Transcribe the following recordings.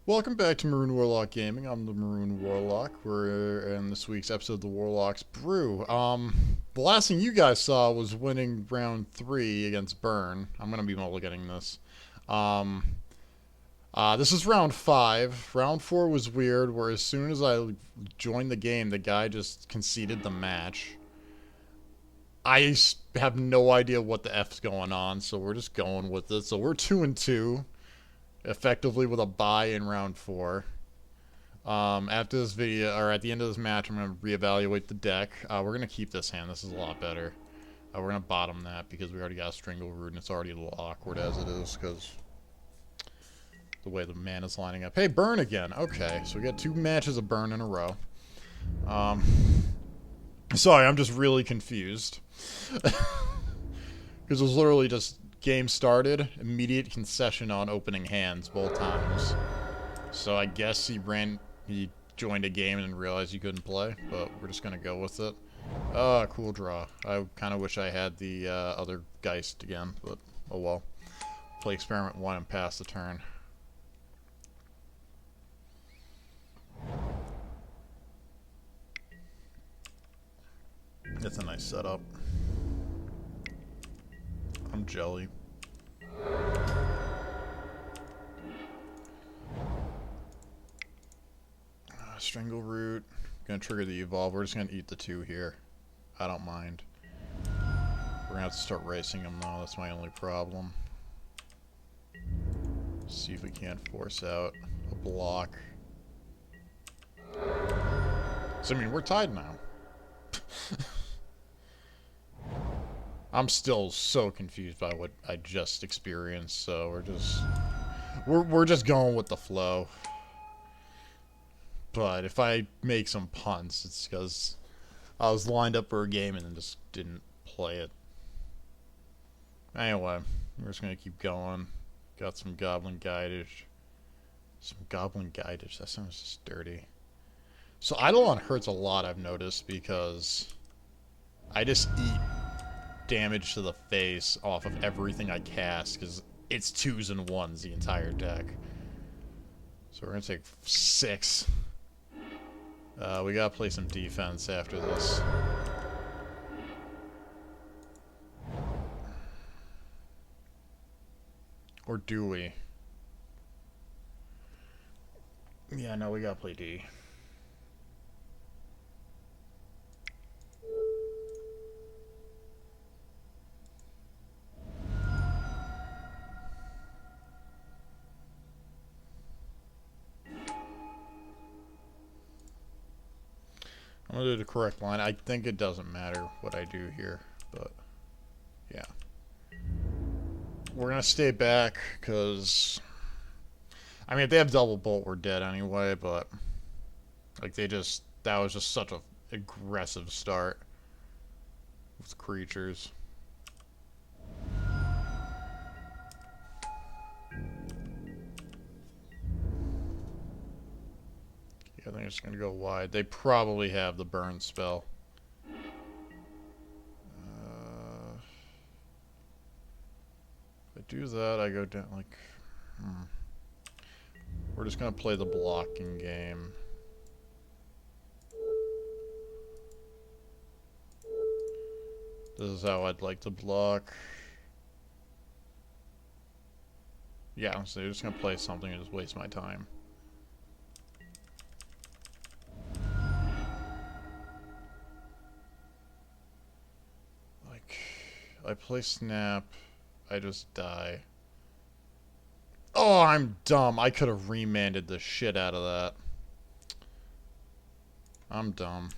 Welcome back to MaroonWarlock Gaming. I'm the Maroon Warlock. We're in this week's episode of the Warlock's Brew. The last thing you guys saw was winning round 3 against Burn. I'm gonna be mulliganing this. Um, this is round 5. Round 4 was weird, where as soon as I joined the game, the guy just conceded the match. Have no idea what the F's going on, so we're just going with it. So we're 2-2. Effectively with a bye in round 4. After this video, or at the end of this match, I'm going to reevaluate the deck. We're going to keep this hand. This is a lot better. We're going to bottom that because we already got a Strangle Root and it's already a little awkward as it is because the way the mana's lining up. Hey, Burn again. Okay, so we got 2 matches of Burn in a row. Sorry, I'm just really confused. Because it was literally just game started, immediate concession on opening hands both times. So I guess he joined a game and realized he couldn't play, but we're just gonna go with it. Cool draw. I kind of wish I had the other Geist again, but oh well. Play experiment 1 and pass the turn. That's a nice setup. I'm jelly. Strangle Root. Gonna trigger the evolve. We're just gonna eat the 2 here. I don't mind. We're gonna have to start racing them though. That's my only problem. See if we can't force out a block. So I mean, we're tied now. I'm still so confused by what I just experienced, so we're just going with the flow. But if I make some punts, it's because I was lined up for a game and then just didn't play it. Anyway, we're just gonna keep going. Got some Goblin Guidage. Some Goblin Guidage, that sounds just dirty. So Eidolon hurts a lot, I've noticed, because I just eat damage to the face off of everything I cast, because it's 2s and 1s the entire deck. So we're gonna take 6. We gotta play some defense after this. Or do we? Yeah, no, we gotta play D. I'm gonna do the correct line. I think it doesn't matter what I do here, but yeah. We're gonna stay back, because I mean, if they have double bolt, we're dead anyway, but like that was just such a aggressive start with creatures. I think it's gonna go wide. They probably have the burn spell. If I do that, I go down like. We're just gonna play the blocking game. This is how I'd like to block. Yeah, so you're just gonna play something and just waste my time. I play snap, I just die. Oh, I'm dumb. I could have remanded the shit out of that. I'm dumb.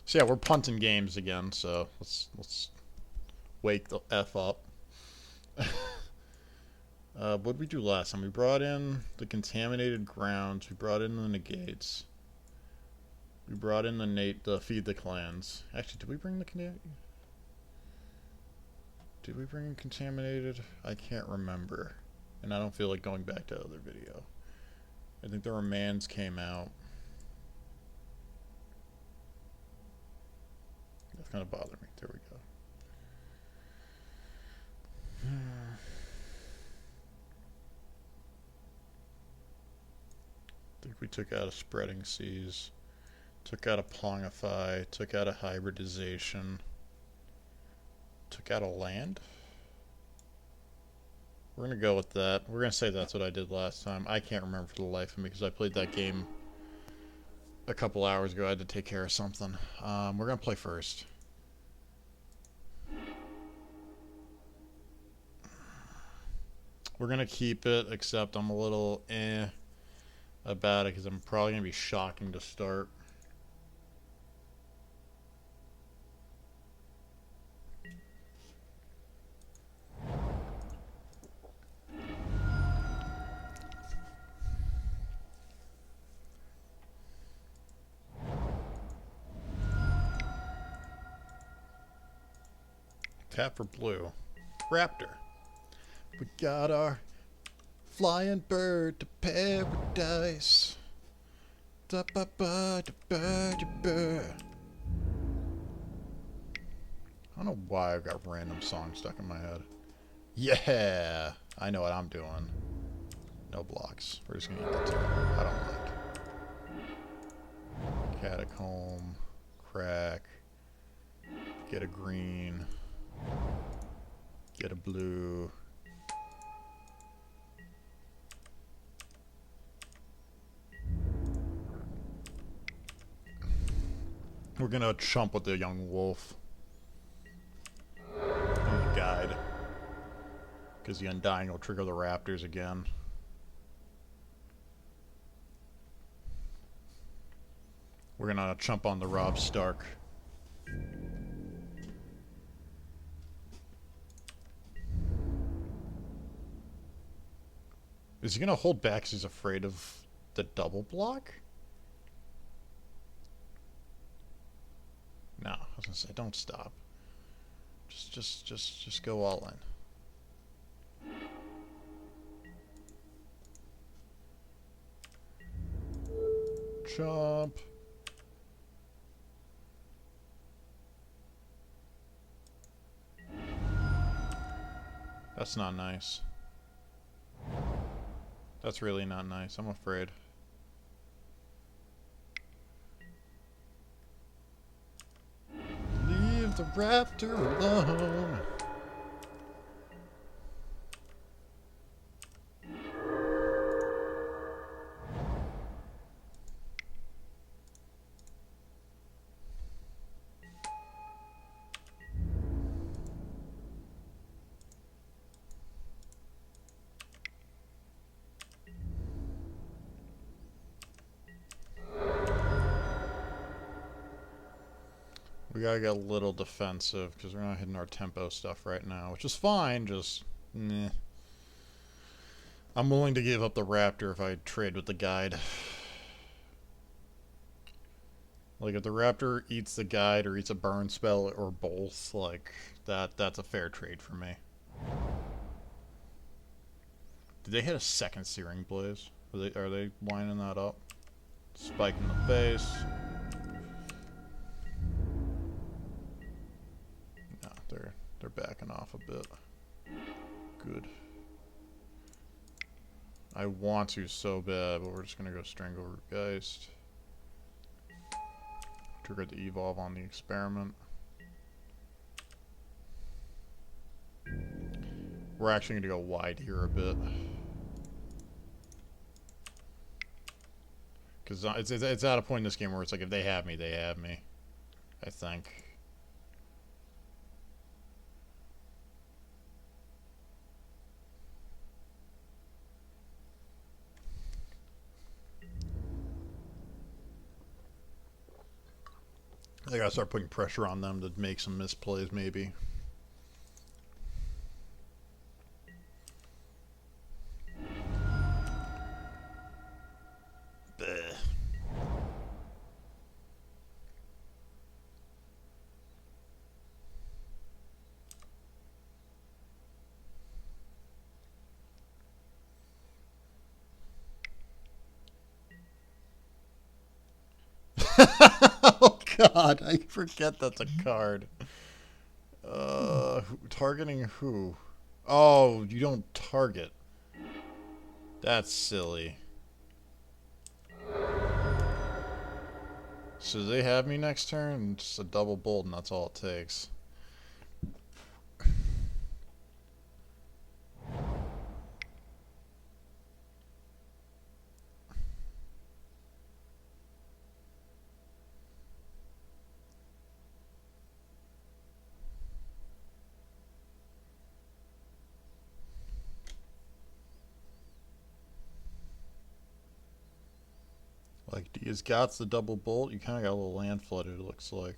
So yeah, we're punting games again, so let's wake the F up. What did we do last time? We brought in the contaminated grounds. We brought in the negates. We brought in the feed the clans. Actually, did we bring the Did we bring in contaminated? I can't remember, and I don't feel like going back to the other video. I think the remands came out. kind of bother me. There we go. I think we took out a spreading seas, took out a pongify, took out a hybridization, took out a land. We're going to go with that. We're going to say that's what I did last time. I can't remember for the life of me because I played that game a couple hours ago. I had to take care of something. We're going to play first. We're going to keep it, except I'm a little about it because I'm probably going to be shocking to start. Tap for blue. Raptor. We got our flying bird to paradise. Da ba ba da ba da ba. I don't know why I've got random songs stuck in my head. Yeah! I know what I'm doing. No blocks. We're just gonna eat the two. I don't mind. Catacomb. Crack. Get a green. Get a blue. We're gonna chump with the young wolf. And the guide. Because the Undying will trigger the raptors again. We're gonna chump on the Rob Stark. Is he gonna hold back because he's afraid of the double block? No, I was gonna say don't stop. Just go all in. Chomp. That's not nice. That's really not nice, I'm afraid. Leave the raptor alone. We gotta get a little defensive because we're not hitting our tempo stuff right now, which is fine, just meh. I'm willing to give up the raptor if I trade with the guide. Like, if the raptor eats the guide or eats a burn spell or both, like, that's a fair trade for me. Did they hit a second Searing Blaze? Are they winding that up? Spike in the face. No, they're backing off a bit. Good. I want to so bad, but we're just gonna go Strangleroot Geist. Trigger the evolve on the experiment. We're actually gonna go wide here a bit. Because it's at a point in this game where it's like, if they have me, they have me. I think. I gotta start putting pressure on them to make some misplays, maybe. Bleh. Oh God, I forget that's a card. Targeting who? Oh, you don't target. That's silly. So they have me next turn? Just a double bolt and that's all it takes. Like, he's got the double bolt. You kind of got a little land flooded, it looks like.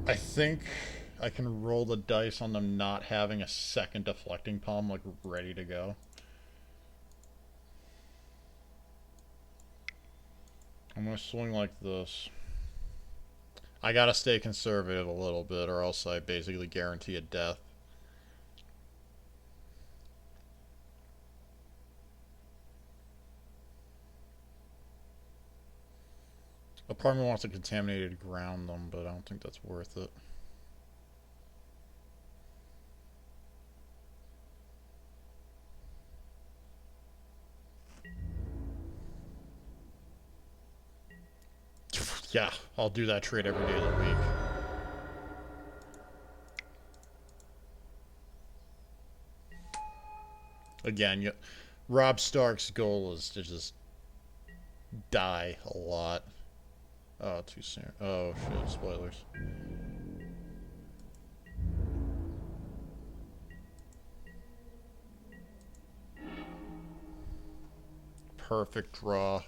I think I can roll the dice on them not having a second deflecting palm, like, ready to go. I'm gonna swing like this. I gotta stay conservative a little bit, or else I basically guarantee a death. A part of me wants to contaminated ground them, but I don't think that's worth it. Yeah, I'll do that trade every day of the week. Again, Rob Stark's goal is to just die a lot. Oh, too soon. Oh, shit, spoilers. Perfect draw.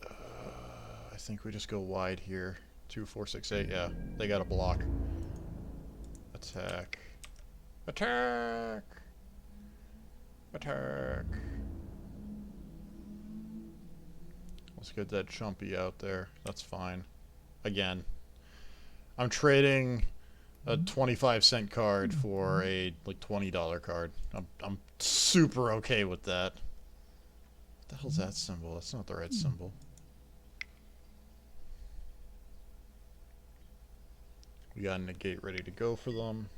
I think we just go wide here. 2, 4, 6, 8. Yeah, they got a block. Attack. Attack! Attack! Let's get that Chumpy out there. That's fine. Again, I'm trading a 25-cent card for a like $20 card. I'm super okay with that. What the hell's that symbol? That's not the right symbol. We got a negate ready to go for them.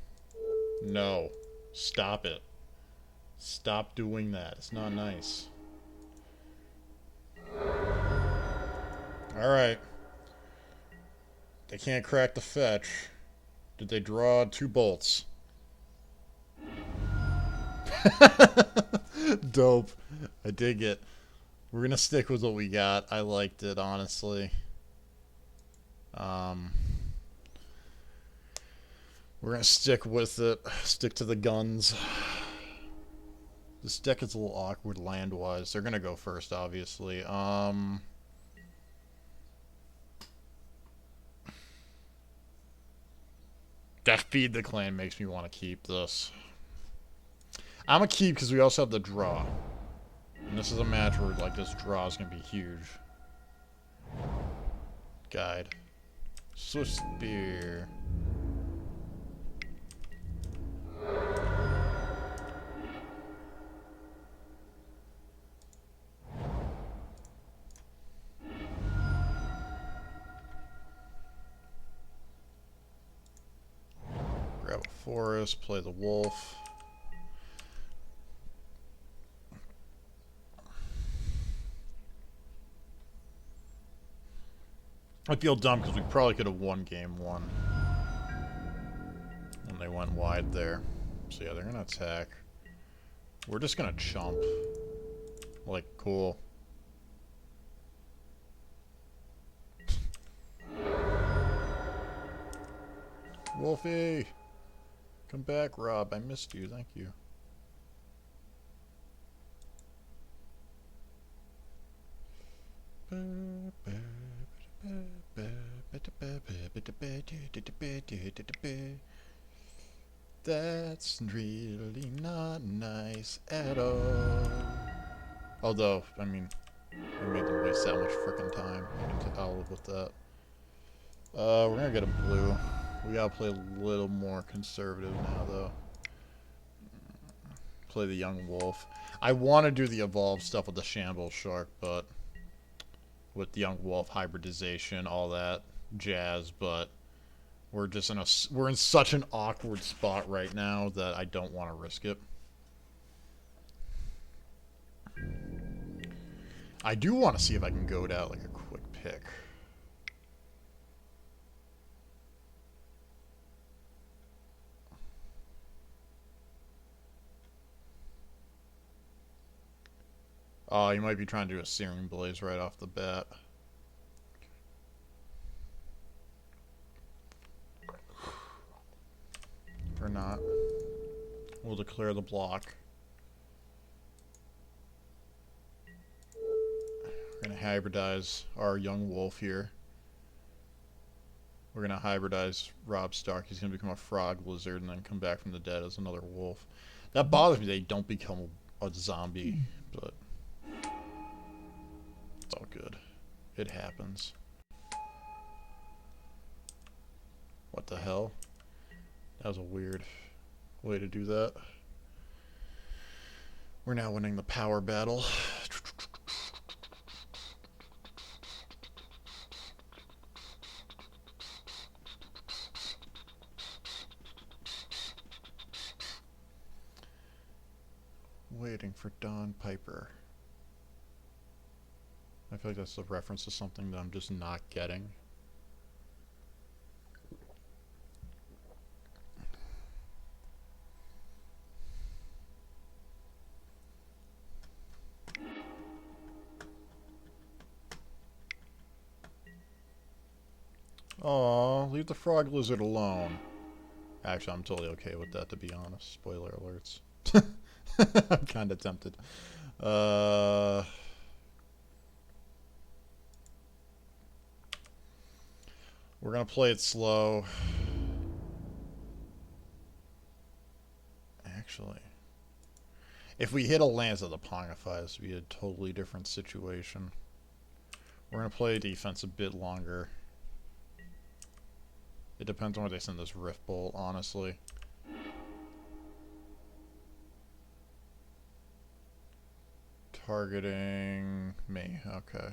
No. Stop it. Stop doing that. It's not nice. Alright. They can't crack the fetch. Did they draw 2 bolts? Dope. I dig it. We're gonna stick with what we got. I liked it, honestly. We're gonna stick with it. Stick to the guns. This deck is a little awkward land-wise. They're gonna go first, obviously. That Feed the Clan makes me want to keep this. I'm gonna keep because we also have the draw. And this is a match where like this draw is gonna be huge. Guide. Swift Spear. Grab a forest, play the wolf. I feel dumb because we probably could have won game 1. And they went wide there. So yeah, they're going to attack. We're just going to chump. Like, cool. Wolfie! Come back, Rob. I missed you. Thank you. That's really not nice at all. Although, I mean, we made them waste that much frickin' time. I'll live with that. We're gonna get a blue. We gotta play a little more conservative now, though. Play the young wolf. I want to do the evolved stuff with the shambles shark, but with the young wolf hybridization, all that jazz, but we're just we're in such an awkward spot right now that I don't want to risk it. I do want to see if I can goad out like a quick pick. Oh, you might be trying to do a Searing Blaze right off the bat. Or not. We'll declare the block. We're going to hybridize our young wolf here. We're going to hybridize Rob Stark. He's going to become a frog lizard and then come back from the dead as another wolf. That bothers me they don't become a zombie, but it's all good. It happens. What the hell? That was a weird way to do that. We're now winning the power battle. Waiting for Dawn Piper. I feel like that's a reference to something that I'm just not getting. Aw, leave the frog lizard alone. Actually, I'm totally okay with that, to be honest. Spoiler alerts. I'm kind of tempted. We're gonna play it slow. Actually, if we hit a Lance of the Pongify, this would be a totally different situation. We're gonna play defense a bit longer. It depends on where they send this Rift Bolt, honestly. Targeting me, okay.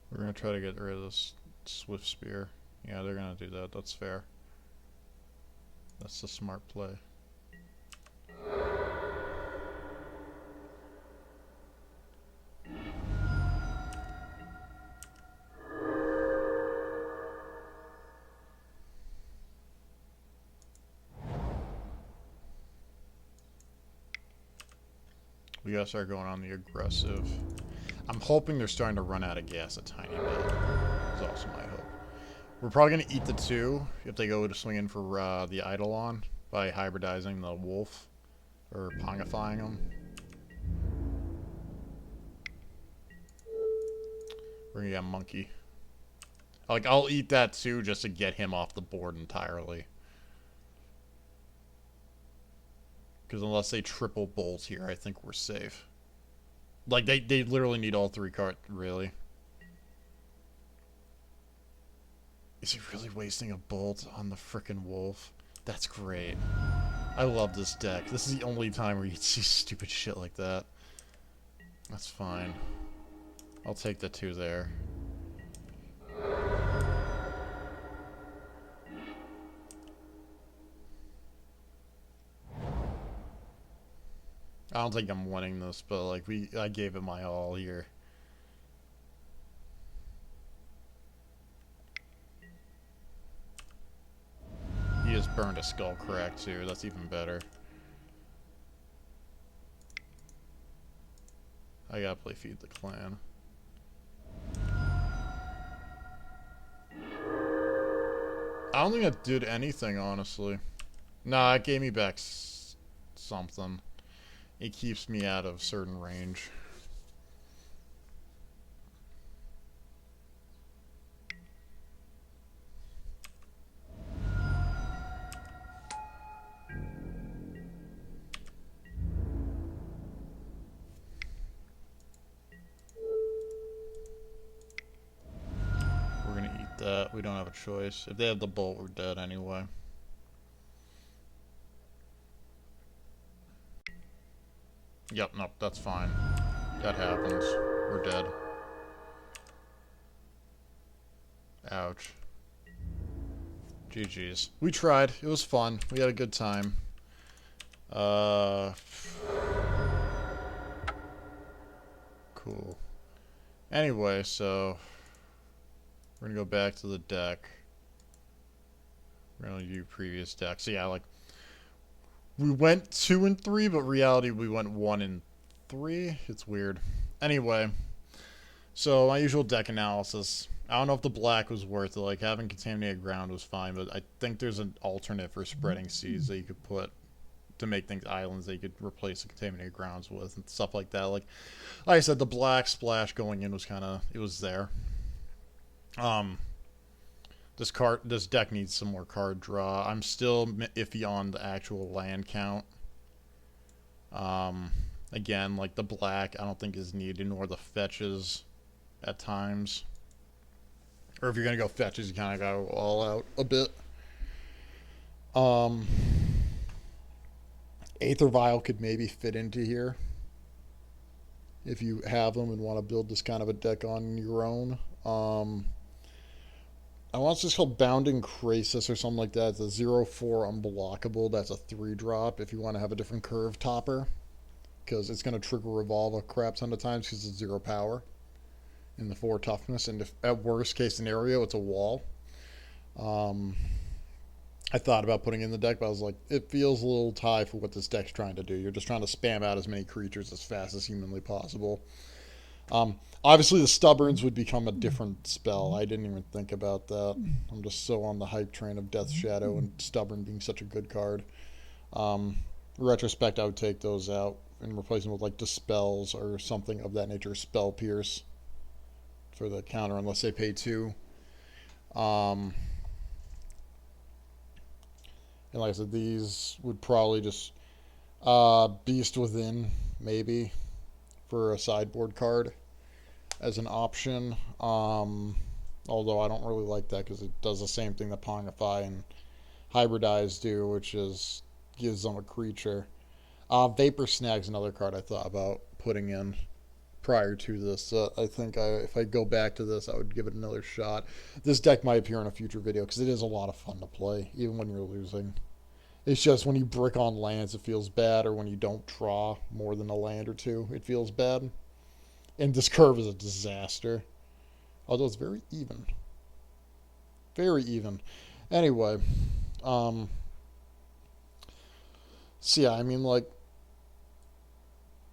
We're gonna try to get rid of this Swift Spear. Yeah, they're gonna do that. That's fair. That's the smart play. We gotta start going on the aggressive. I'm hoping they're starting to run out of gas a tiny bit. That's also my hope. We're probably going to eat the 2 if they go to swing in for the Eidolon by hybridizing the wolf or pongifying them. We're going to get a monkey. Like, I'll eat that too just to get him off the board entirely. Because unless they triple bolt here, I think we're safe. Like, they literally need all 3 cards. Really? Is he really wasting a bolt on the frickin' wolf? That's great. I love this deck. This is the only time where you see stupid shit like that. That's fine. I'll take the 2 there. I don't think I'm winning this, but like I gave it my all here. He just burned a skull crack too. That's even better. I gotta play Feed the Clan. I don't think that did anything, honestly. Nah, it gave me back something. It keeps me out of certain range. We're gonna eat that. We don't have a choice. If they have the bolt, we're dead anyway. Yep, nope, that's fine. That happens. We're dead. Ouch. GG's. We tried. It was fun. We had a good time. Cool. Anyway, so we're gonna go back to the deck. We're gonna do previous decks. So yeah, like we went 2 and 3, but reality we went 1 and 3. It's weird. Anyway, so my usual deck analysis. I don't know if the black was worth it. Like having contaminated ground was fine, but I think there's an alternate for spreading seas that you could put to make things islands that you could replace the contaminated grounds with and stuff like that. Like I said, the black splash going in was it was there. This deck needs some more card draw. I'm still iffy on the actual land count. Again, like the black, I don't think is needed, nor the fetches at times. Or if you're gonna go fetches, you kind of gotta go all out a bit. Aether Vial could maybe fit into here if you have them and want to build this kind of a deck on your own. I want to just called Bounding Krasis or something like that. It's a 0/4 unblockable. That's a 3-drop if you want to have a different curve topper. Because it's going to trigger Revolve a crap ton of times because it's 0 power. And the 4 toughness. And if, at worst case scenario, it's a wall. I thought about putting in the deck, but I was like, it feels a little high for what this deck's trying to do. You're just trying to spam out as many creatures as fast as humanly possible. Obviously, the Stubborns would become a different spell. I didn't even think about that. I'm just so on the hype train of Death Shadow and Stubborn being such a good card. Retrospect, I would take those out and replace them with like Dispels or something of that nature. Spell Pierce for the counter, unless they pay 2. And like I said, these would probably just Beast Within, maybe, for a sideboard card as an option. Although I don't really like that because it does the same thing that Pongify and Hybridize do, which is gives them a creature. Vapor Snag's another card I thought about putting in prior to this. I think if I go back to this, I would give it another shot. This deck might appear in a future video because it is a lot of fun to play, even when you're losing. It's just when you brick on lands, it feels bad, or when you don't draw more than a land or 2, it feels bad. And this curve is a disaster. Although it's very even. Very even. Anyway. So yeah, I mean, like,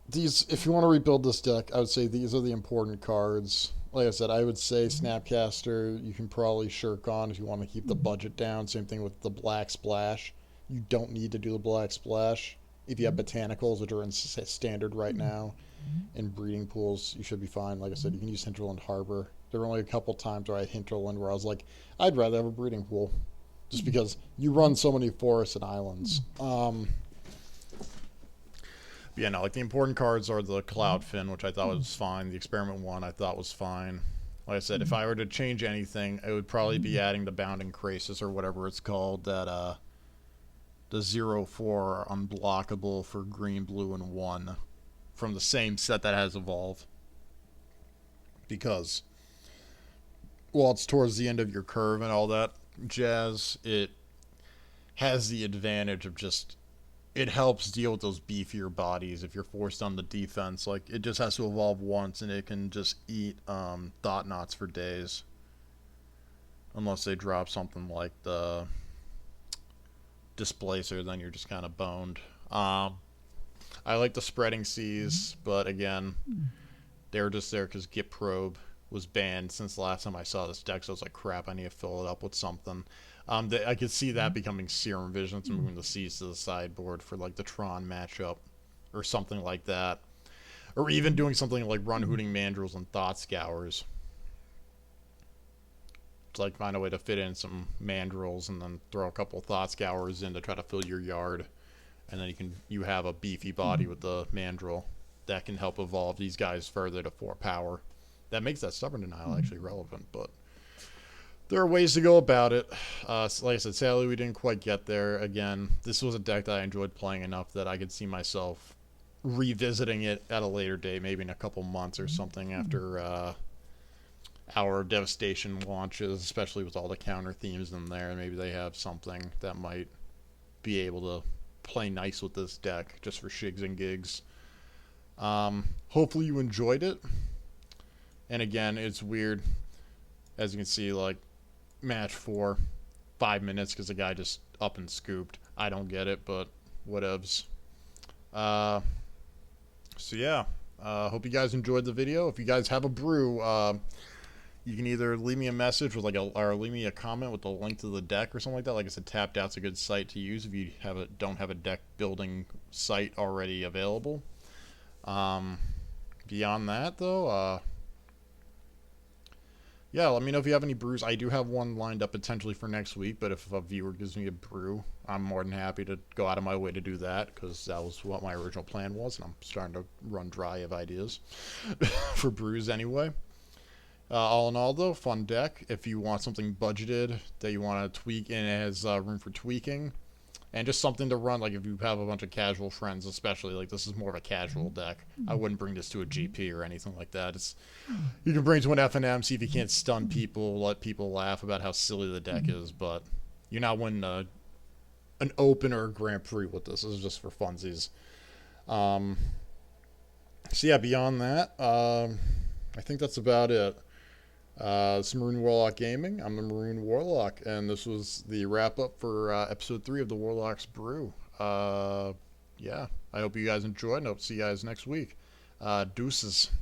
these, if you want to rebuild this deck, I would say these are the important cards. Like I said, I would say Snapcaster, you can probably shirk on if you want to keep the budget down. Same thing with the Black Splash. You don't need to do the Black Splash. If you have Botanicals, which are in standard right now, and breeding pools, you should be fine. Like I said, you can use Hinterland Harbor. There were only a couple times where I had Hinterland where I was like, I'd rather have a breeding pool. Just because you run so many forests and islands. Yeah, no, like the important cards are the Cloudfin, which I thought was fine. The Experiment one I thought was fine. Like I said, if I were to change anything, it would probably be adding the Bounding Crisis or whatever it's called, that the 0/4 unblockable for green, blue, and 1 from the same set that has evolved. Because while it's towards the end of your curve and all that jazz, it has the advantage of just, it helps deal with those beefier bodies if you're forced on the defense. Like, it just has to evolve once and it can just eat thought knots for days. Unless they drop something like the Displacer, then you're just kind of boned. I like the Spreading Seas, but again, they're just there because Git Probe was banned since the last time I saw this deck, so I was like, crap, I need to fill it up with something. I could see that becoming Serum Visions and moving the Seas to the sideboard for like the Tron matchup or something like that. Or even doing something like run Hooting Mandrills and Thought Scours. To like find a way to fit in some Mandrills and then throw a couple Thought Scours in to try to fill your yard. And then you have a beefy body with the Mandrill that can help evolve these guys further to 4 power. That makes that Stubborn Denial actually relevant, but there are ways to go about it. Like I said, sadly we didn't quite get there. Again, this was a deck that I enjoyed playing enough that I could see myself revisiting it at a later date, maybe in a couple months or something after our Devastation launches, especially with all the counter themes in there. Maybe they have something that might be able to play nice with this deck just for shigs and gigs. Hopefully you enjoyed it. And again, it's weird. As you can see, like, match 4, 5 minutes because the guy just up and scooped. I don't get it, but whatevs. So yeah, hope you guys enjoyed the video. If you guys have a brew, you can either leave me a message with or leave me a comment with the link to the deck or something like that. Like I said, Tapped Out's a good site to use if you don't have a deck building site already available. Beyond that, though, yeah, let me know if you have any brews. I do have one lined up potentially for next week, but if a viewer gives me a brew, I'm more than happy to go out of my way to do that, because that was what my original plan was, and I'm starting to run dry of ideas for brews anyway. All in all, though, fun deck. If you want something budgeted that you want to tweak and it has room for tweaking, and just something to run, like if you have a bunch of casual friends, especially, like this is more of a casual deck. I wouldn't bring this to a GP or anything like that. You can bring it to an F&M, see if you can't stun people, let people laugh about how silly the deck is, but you're not winning an Open or a Grand Prix with this. This is just for funsies. So yeah, beyond that, I think that's about it. This is MaroonWarlock Gaming. I'm the MaroonWarlock, and this was the wrap-up for Episode 3 of the Warlock's Brew. Yeah, I hope you guys enjoyed, and I hope to see you guys next week. Deuces.